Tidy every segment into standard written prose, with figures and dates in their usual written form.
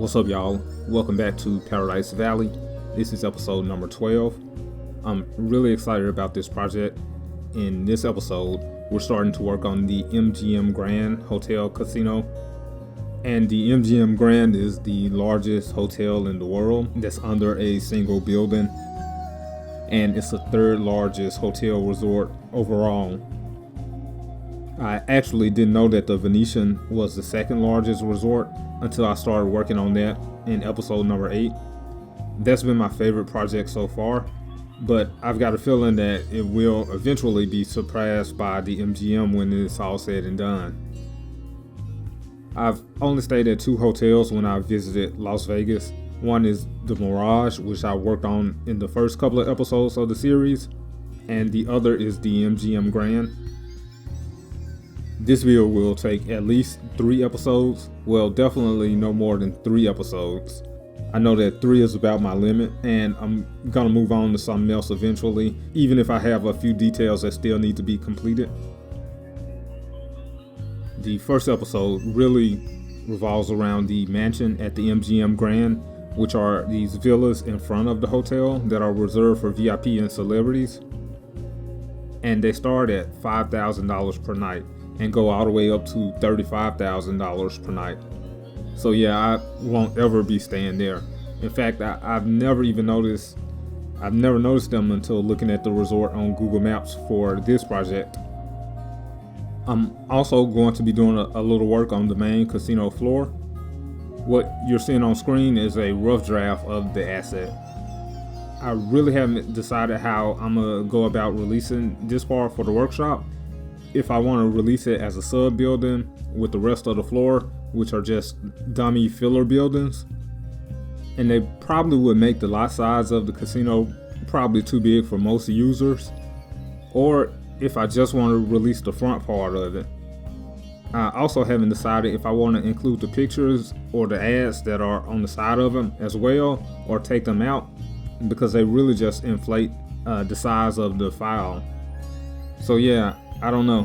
What's up, y'all? Welcome back to Paradise Valley. This is episode number 12. I'm really excited about this project. In this episode, we're starting to work on the MGM Grand Hotel Casino. And the MGM Grand is the largest hotel in the world that's under a single building. And it's the third largest hotel resort overall. I actually didn't know that the Venetian was the second largest resort until I started working on that in episode number 8. That's been my favorite project so far, but I've got a feeling that it will eventually be surpassed by the MGM when it's all said and done. I've only stayed at 2 hotels when I visited Las Vegas. One is the Mirage, which I worked on in the first couple of episodes of the series, and the other is the MGM Grand. This video will take at least 3 episodes, well, definitely no more than 3 episodes. I know that 3 is about my limit, and I'm gonna move on to something else eventually, even if I have a few details that still need to be completed. The first episode really revolves around the mansion at the MGM Grand, which are these villas in front of the hotel that are reserved for VIP and celebrities. And they start at $5,000 per night and go all the way up to $35,000 per night. So yeah, I won't ever be staying there. In fact, I've never noticed them until looking at the resort on Google Maps for this project. I'm also going to be doing a little work on the main casino floor. What you're seeing on screen is a rough draft of the asset. I really haven't decided how I'm gonna go about releasing this part for the workshop. If I want to release it as a sub building with the rest of the floor, which are just dummy filler buildings, and they probably would make the lot size of the casino probably too big for most users, or if I just want to release the front part of it. I also haven't decided if I want to include the pictures or the ads that are on the side of them as well, or take them out, because they really just inflate the size of the file. So yeah, I don't know.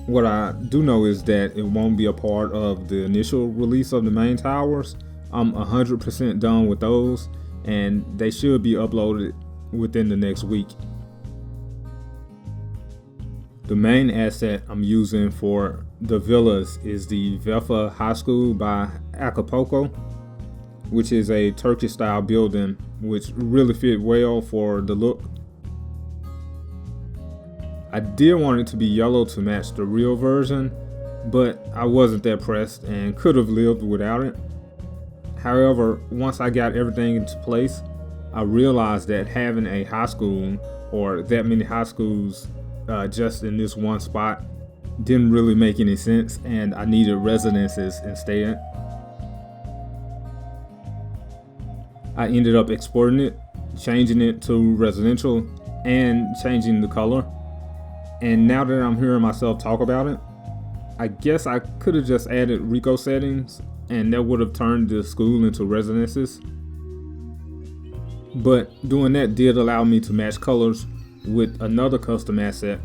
What I do know is that it won't be a part of the initial release of the main towers. I'm 100% done with those, and they should be uploaded within the next week. The main asset I'm using for the villas is the Vefa High School by Acapulco, which is a Turkish style building which really fit well for the look. I did want it to be yellow to match the real version, but I wasn't that pressed and could have lived without it. However, once I got everything into place, I realized that having a high school or that many high schools just in this one spot didn't really make any sense, and I needed residences instead. I ended up exporting it, changing it to residential, and changing the color. And now that I'm hearing myself talk about it, I guess I could have just added Rico settings and that would have turned the school into residences. But doing that did allow me to match colors with another custom asset.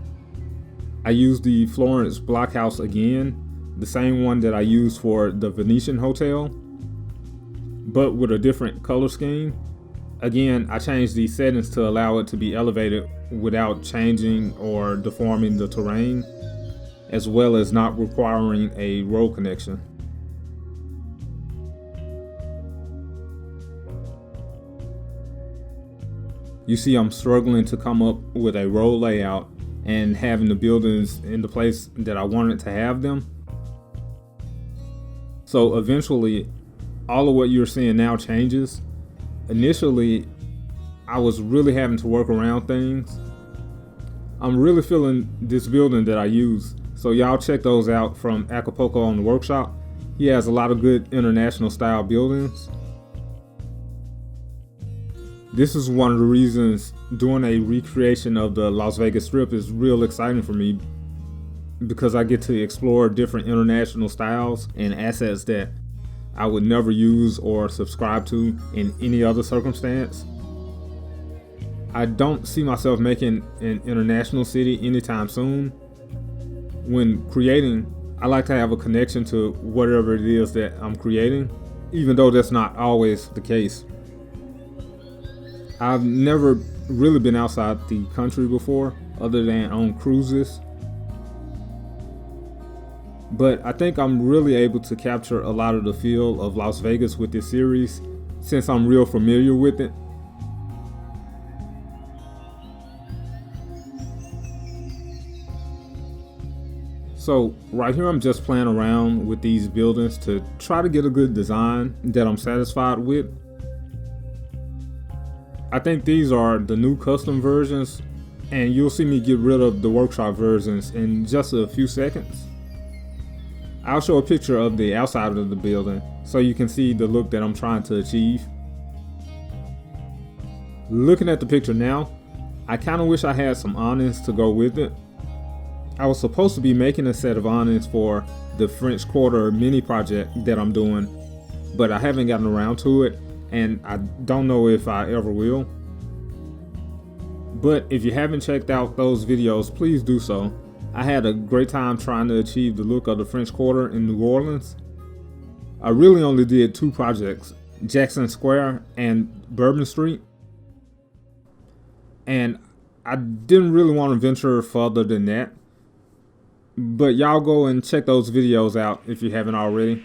I used the Florence blockhouse again, the same one that I used for the Venetian hotel, but with a different color scheme. Again, I changed these settings to allow it to be elevated without changing or deforming the terrain, as well as not requiring a road connection. You see, I'm struggling to come up with a road layout and having the buildings in the place that I wanted to have them. So eventually, all of what you're seeing now changes. Initially, I was really having to work around things. I'm really feeling this building that I use, so y'all check those out from Acapulco on the workshop. He has a lot of good international style buildings. This is one of the reasons doing a recreation of the Las Vegas Strip is real exciting for me, because I get to explore different international styles and assets that I would never use or subscribe to in any other circumstance. I don't see myself making an international city anytime soon. When creating, I like to have a connection to whatever it is that I'm creating. even though that's not always the case. I've never really been outside the country before, other than on cruises. But I think I'm really able to capture a lot of the feel of Las Vegas with this series, since I'm real familiar with it. So right here I'm just playing around with these buildings to try to get a good design that I'm satisfied with. I think these are the new custom versions, and you'll see me get rid of the workshop versions in just a few seconds. I'll show a picture of the outside of the building so you can see the look that I'm trying to achieve. Looking at the picture now, I kind of wish I had some awnings to go with it. I was supposed to be making a set of awnings for the French Quarter mini project that I'm doing, but I haven't gotten around to it, and I don't know if I ever will. But if you haven't checked out those videos, please do so. I had a great time trying to achieve the look of the French Quarter in New Orleans. I really only did 2 projects, Jackson Square and Bourbon Street. And I didn't really want to venture further than that. But y'all go and check those videos out if you haven't already.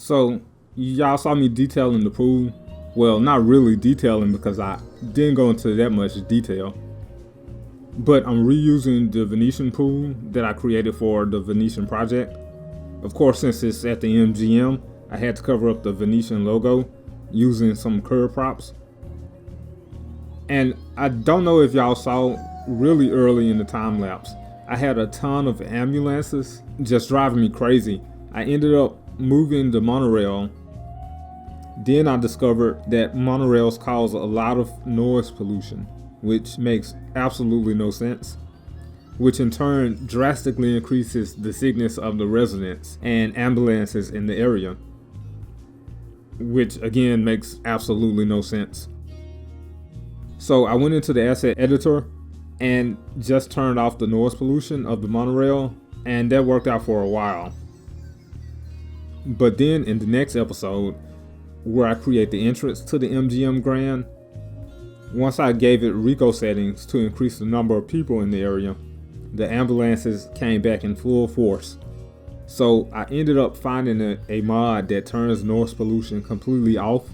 So y'all saw me detailing the pool. Well, not really detailing because I didn't go into that much detail. But I'm reusing the Venetian pool that I created for the Venetian project. Of course, since it's at the MGM, I had to cover up the Venetian logo using some curb props. And I don't know if y'all saw really early in the time lapse, I had a ton of ambulances just driving me crazy. I ended up moving the monorail. Then I discovered that monorails cause a lot of noise pollution, which makes absolutely no sense, which in turn drastically increases the sickness of the residents and ambulances in the area, which again makes absolutely no sense. So I went into the asset editor and just turned off the noise pollution of the monorail, and that worked out for a while. But then in the next episode, where I create the entrance to the MGM Grand, once I gave it RICO settings to increase the number of people in the area, the ambulances came back in full force. So I ended up finding a mod that turns noise pollution completely off.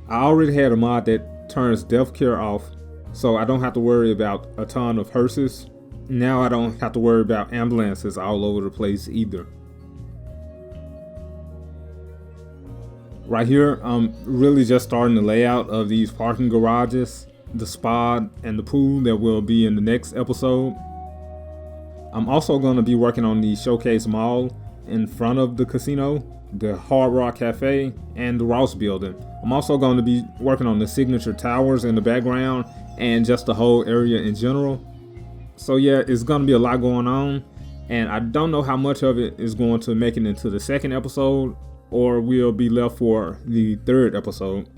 I already had a mod that turns death care off, so I don't have to worry about a ton of hearses. Now I don't have to worry about ambulances all over the place either. Right here, I'm really just starting the layout of these parking garages, the spa, and the pool that will be in the next episode. I'm also going to be working on the showcase mall in front of the casino, the Hard Rock Cafe, and the Ross building. I'm also going to be working on the signature towers in the background and just the whole area in general. So yeah, it's going to be a lot going on, and I don't know how much of it is going to make it into the second episode, or we'll be left for the third episode.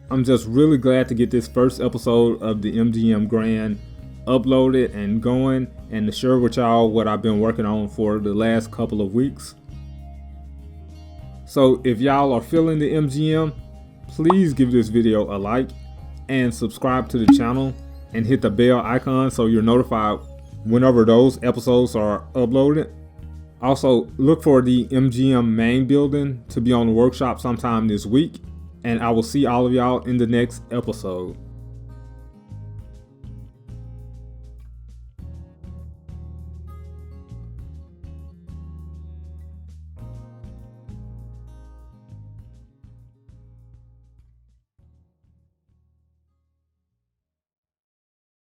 I'm just really glad to get this first episode of the MGM Grand uploaded and going, and to share with y'all what I've been working on for the last couple of weeks. So if y'all are feeling the MGM, please give this video a like and subscribe to the channel and hit the bell icon so you're notified whenever those episodes are uploaded. Also, look for the MGM main building to be on the workshop sometime this week, and I will see all of y'all in the next episode.